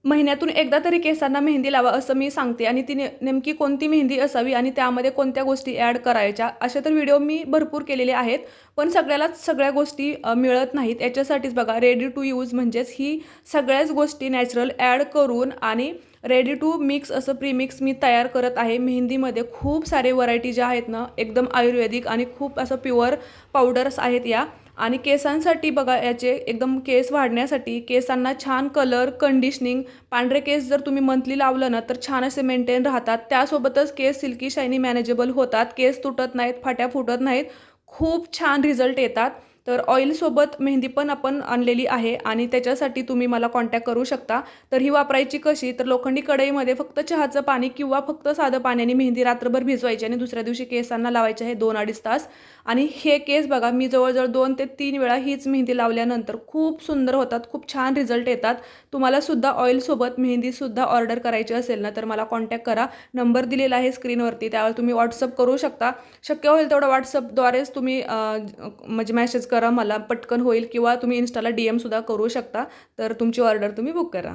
महिन्यातून एकदा तरी केसांना मेहंदी लावा असं मी सांगते आणि ती नेमकी कोणती मेहंदी असावी आणि त्यामध्ये कोणत्या गोष्टी ॲड करायच्या असे तर व्हिडिओ मी भरपूर केलेले आहेत. पण सगळ्यालाच सगळ्या गोष्टी मिळत नाहीत. याच्यासाठीच बघा रेडी टू यूज म्हणजेच ही सगळ्याच गोष्टी नॅचरल ॲड करून आणि रेडी टू मिक्स असं प्रीमिक्स मी तयार करत आहे. मेहंदीमध्ये खूप सारे व्हरायटी ज्या आहेत ना एकदम आयुर्वेदिक आणि खूप असं प्युअर पावडर्स आहेत या. आणि केसांसाठी बघा याचे एकदम केस वाढण्यासाठी केसांना छान कलर कंडिशनिंग पांढरे केस जर तुम्ही मंथली लावलं ना तर छान असे मेंटेन राहतात. त्यासोबतच केस सिल्की शायनी मॅनेजेबल होतात. केस तुटत नाहीत, फाट्या फुटत नाहीत. खूप छान रिझल्ट येतात. तर ऑइलसोबत मेहंदी पण आपण आणलेली आहे आणि त्याच्यासाठी तुम्ही मला कॉन्टॅक्ट करू शकता. तर ही वापरायची कशी तर लोखंडी कढईमध्ये फक्त चहाचं पाणी किंवा फक्त साधं पाण्याने मेहंदी रात्रभर भिजवायची आणि दुसऱ्या दिवशी केसांना लावायचे आहे 2-2.5 तास. आणि हे केस बघा मी जवळजवळ 2 ते 3 वेळा हीच मेहंदी लावल्यानंतर खूप सुंदर होतात. खूप छान रिझल्ट येतात. तुम्हाला सुद्धा ऑइलसोबत मेहंदीसुद्धा ऑर्डर करायची असेल ना तर मला कॉन्टॅक्ट करा. नंबर दिलेला आहे स्क्रीनवरती त्यावर तुम्ही व्हॉट्सअप करू शकता. शक्य होईल तेवढं व्हॉट्सअपद्वारेच तुम्ही म्हणजे मेसेज करा मला पटकन होईल किंवा तुम्ही इन्स्टाला DM सुद्धा करू शकता. तर तुमची ऑर्डर तुम्ही बुक करा.